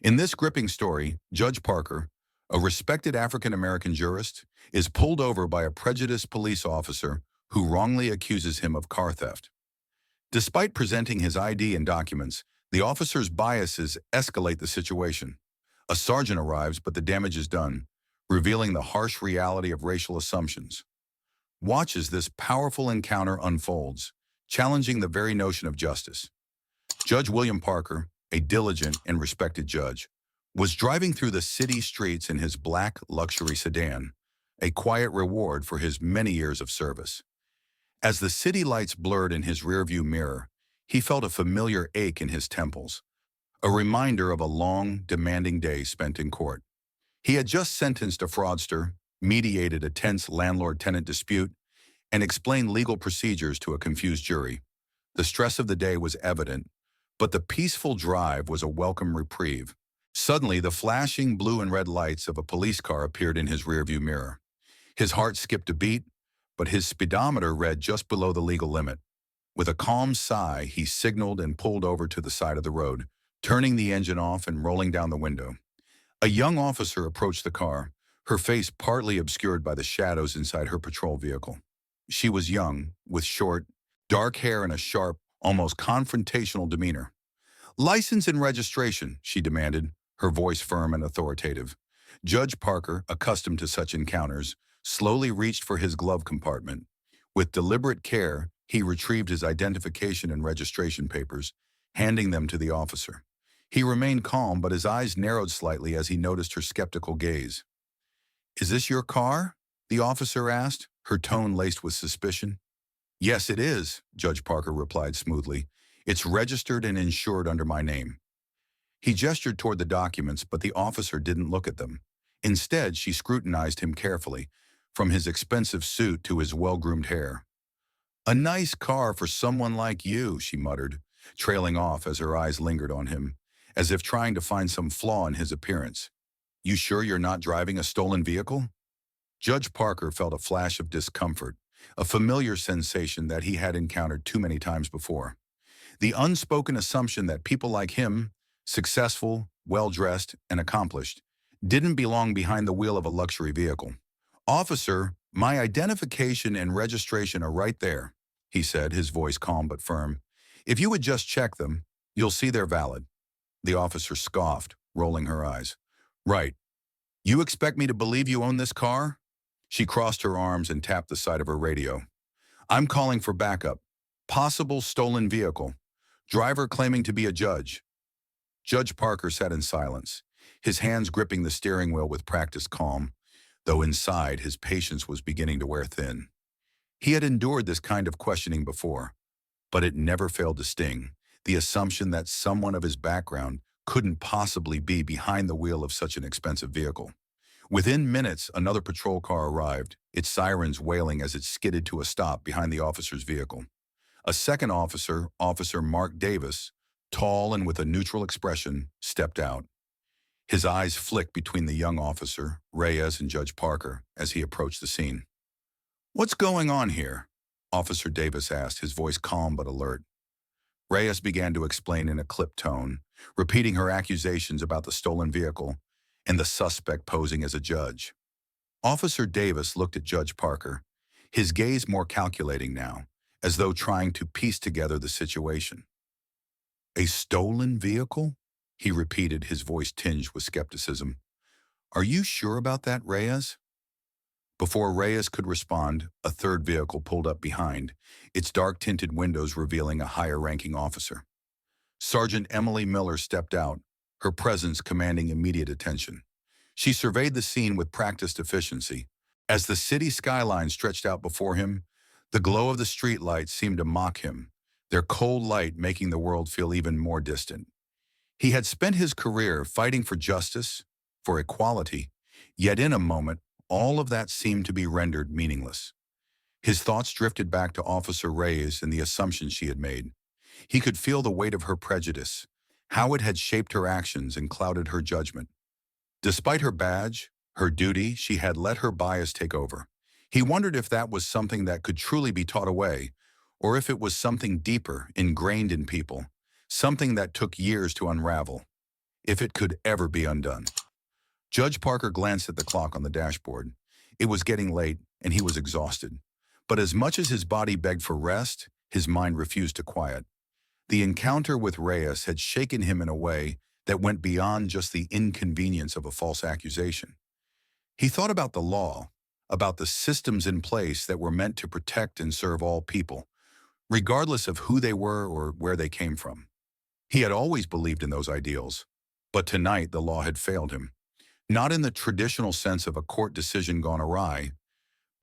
In this gripping story, Judge Parker, a respected African-American jurist, is pulled over by a prejudiced police officer who wrongly accuses him of car theft. Despite presenting his ID and documents, the officer's biases escalate the situation. A sergeant arrives, but the damage is done, revealing the harsh reality of racial assumptions. Watch as this powerful encounter unfolds, challenging the very notion of justice. Judge William Parker, a diligent and respected judge, was driving through the city streets in his black luxury sedan, a quiet reward for his many years of service. As the city lights blurred in his rearview mirror, he felt a familiar ache in his temples, a reminder of a long, demanding day spent in court. He had just sentenced a fraudster, mediated a tense landlord-tenant dispute, and explained legal procedures to a confused jury. The stress of the day was evident, but the peaceful drive was a welcome reprieve. Suddenly, the flashing blue and red lights of a police car appeared in his rearview mirror. His heart skipped a beat, but his speedometer read just below the legal limit. With a calm sigh, he signaled and pulled over to the side of the road, turning the engine off and rolling down the window. A young officer approached the car, her face partly obscured by the shadows inside her patrol vehicle. She was young, with short, dark hair and a sharp, almost confrontational demeanor. "License and registration," she demanded, her voice firm and authoritative. Judge Parker, accustomed to such encounters, slowly reached for his glove compartment. With deliberate care, he retrieved his identification and registration papers, handing them to the officer. He remained calm, but his eyes narrowed slightly as he noticed her skeptical gaze. "Is this your car?" the officer asked, her tone laced with suspicion. "Yes, it is," Judge Parker replied smoothly. "It's registered and insured under my name." He gestured toward the documents, but the officer didn't look at them. Instead, she scrutinized him carefully, from his expensive suit to his well-groomed hair. "A nice car for someone like you," she muttered, trailing off as her eyes lingered on him, as if trying to find some flaw in his appearance. "You sure you're not driving a stolen vehicle?" Judge Parker felt a flash of discomfort, a familiar sensation that he had encountered too many times before. The unspoken assumption that people like him, successful, well-dressed, and accomplished, didn't belong behind the wheel of a luxury vehicle. "Officer, my identification and registration are right there," he said, his voice calm but firm. "If you would just check them, you'll see they're valid." The officer scoffed, rolling her eyes. "Right. You expect me to believe you own this car?" She crossed her arms and tapped the side of her radio. "I'm calling for backup. Possible stolen vehicle. Driver claiming to be a judge." Judge Parker sat in silence, his hands gripping the steering wheel with practiced calm, though inside his patience was beginning to wear thin. He had endured this kind of questioning before, but it never failed to sting, the assumption that someone of his background couldn't possibly be behind the wheel of such an expensive vehicle. Within minutes, another patrol car arrived, its sirens wailing as it skidded to a stop behind the officer's vehicle. A second officer, Officer Mark Davis, tall and with a neutral expression, stepped out. His eyes flicked between the young officer, Reyes, and Judge Parker as he approached the scene. "What's going on here?" Officer Davis asked, his voice calm but alert. Reyes began to explain in a clipped tone, repeating her accusations about the stolen vehicle and the suspect posing as a judge. Officer Davis looked at Judge Parker, his gaze more calculating now, as though trying to piece together the situation. "A stolen vehicle?" he repeated, his voice tinged with skepticism. "Are you sure about that, Reyes?" Before Reyes could respond, a third vehicle pulled up behind, its dark-tinted windows revealing a higher-ranking officer. Sergeant Emily Miller stepped out, her presence commanding immediate attention. She surveyed the scene with practiced efficiency. As the city skyline stretched out before him, the glow of the streetlights seemed to mock him, their cold light making the world feel even more distant. He had spent his career fighting for justice, for equality, yet in a moment, all of that seemed to be rendered meaningless. His thoughts drifted back to Officer Reyes and the assumptions she had made. He could feel the weight of her prejudice, how it had shaped her actions and clouded her judgment. Despite her badge, her duty, she had let her bias take over. He wondered if that was something that could truly be taught away, or if it was something deeper, ingrained in people, something that took years to unravel. if it could ever be undone. Judge Parker glanced at the clock on the dashboard. It was getting late, and he was exhausted. But as much as his body begged for rest, his mind refused to quiet. The encounter with Reyes had shaken him in a way that went beyond just the inconvenience of a false accusation. He thought about the law, about the systems in place that were meant to protect and serve all people, regardless of who they were or where they came from. He had always believed in those ideals, but tonight the law had failed him. Not in the traditional sense of a court decision gone awry,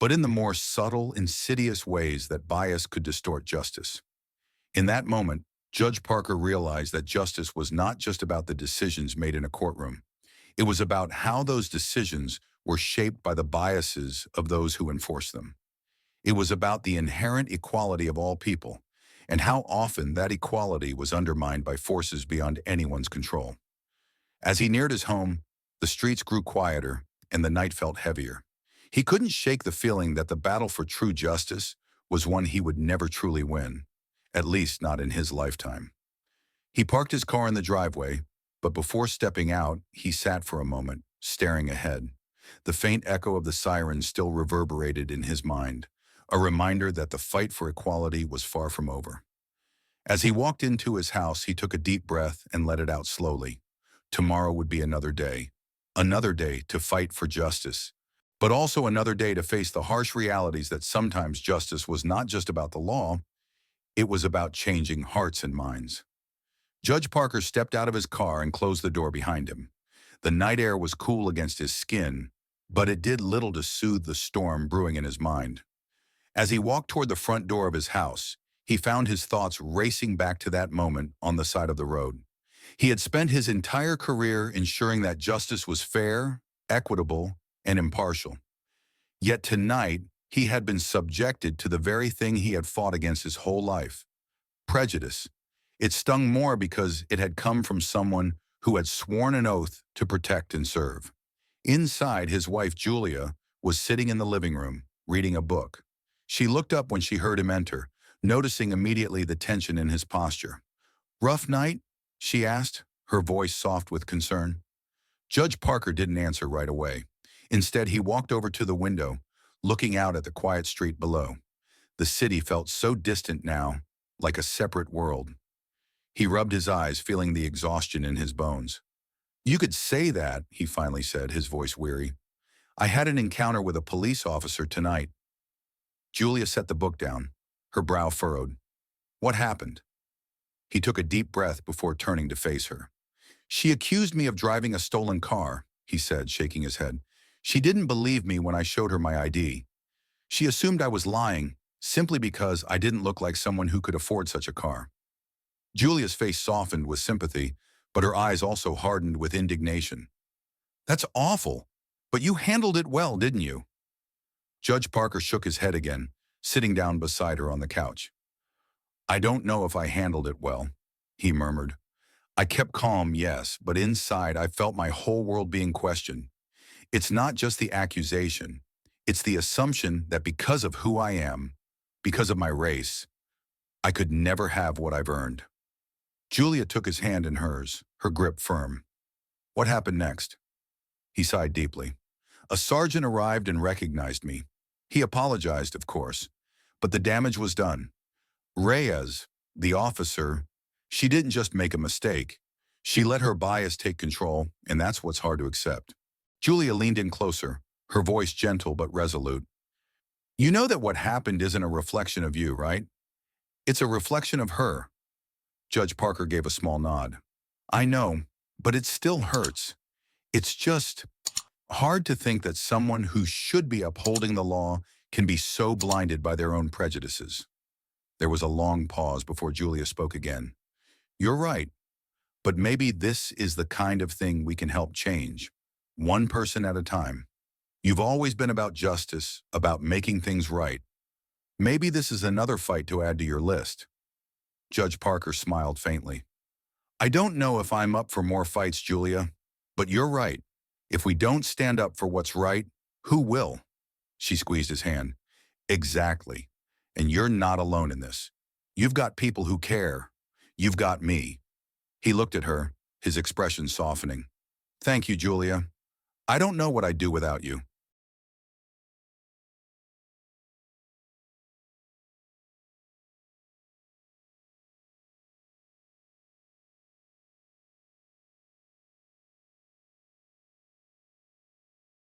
but in the more subtle, insidious ways that bias could distort justice. In that moment, Judge Parker realized that justice was not just about the decisions made in a courtroom. It was about how those decisions were shaped by the biases of those who enforce them. It was about the inherent equality of all people, and how often that equality was undermined by forces beyond anyone's control. As he neared his home, the streets grew quieter, and the night felt heavier. He couldn't shake the feeling that the battle for true justice was one he would never truly win, at least not in his lifetime. He parked his car in the driveway, but before stepping out, he sat for a moment, staring ahead. The faint echo of the sirens still reverberated in his mind, a reminder that the fight for equality was far from over. As he walked into his house, he took a deep breath and let it out slowly. Tomorrow would be another day to fight for justice, but also another day to face the harsh realities that sometimes justice was not just about the law, it was about changing hearts and minds. Judge Parker stepped out of his car and closed the door behind him. The night air was cool against his skin, but it did little to soothe the storm brewing in his mind. As he walked toward the front door of his house, he found his thoughts racing back to that moment on the side of the road. He had spent his entire career ensuring that justice was fair, equitable, and impartial. Yet tonight, he had been subjected to the very thing he had fought against his whole life: prejudice. It stung more because it had come from someone who had sworn an oath to protect and serve. Inside, his wife, Julia, was sitting in the living room, reading a book. She looked up when she heard him enter, noticing immediately the tension in his posture. "Rough night?" she asked, her voice soft with concern. Judge Parker didn't answer right away. Instead, he walked over to the window, looking out at the quiet street below. The city felt so distant now, like a separate world. He rubbed his eyes, feeling the exhaustion in his bones. "You could say that," he finally said, his voice weary. "I had an encounter with a police officer tonight." Julia set the book down, her brow furrowed. "What happened?" He took a deep breath before turning to face her. "She accused me of driving a stolen car," he said, shaking his head. "She didn't believe me when I showed her my ID. She assumed I was lying, simply because I didn't look like someone who could afford such a car." Julia's face softened with sympathy, but her eyes also hardened with indignation. "That's awful, but you handled it well, didn't you?" Judge Parker shook his head again, sitting down beside her on the couch. "I don't know if I handled it well," he murmured. "I kept calm, yes, but inside I felt my whole world being questioned. It's not just the accusation. It's the assumption that because of who I am, because of my race, I could never have what I've earned." Julia took his hand in hers, her grip firm. "What happened next?" He sighed deeply. "A sergeant arrived and recognized me. He apologized, of course, but the damage was done. Reyes, the officer, she didn't just make a mistake. She let her bias take control, and that's what's hard to accept." Julia leaned in closer, her voice gentle but resolute. "You know that what happened isn't a reflection of you, right? It's a reflection of her." Judge Parker gave a small nod. "I know, but it still hurts. It's just hard to think that someone who should be upholding the law can be so blinded by their own prejudices." There was a long pause before Julia spoke again. "You're right, but maybe this is the kind of thing we can help change, one person at a time. You've always been about justice, about making things right. Maybe this is another fight to add to your list." Judge Parker smiled faintly. "I don't know if I'm up for more fights, Julia, but you're right. If we don't stand up for what's right, who will?" She squeezed his hand. "Exactly. And you're not alone in this. You've got people who care. You've got me." He looked at her, his expression softening. Thank you, Julia. I don't know what I'd do without you.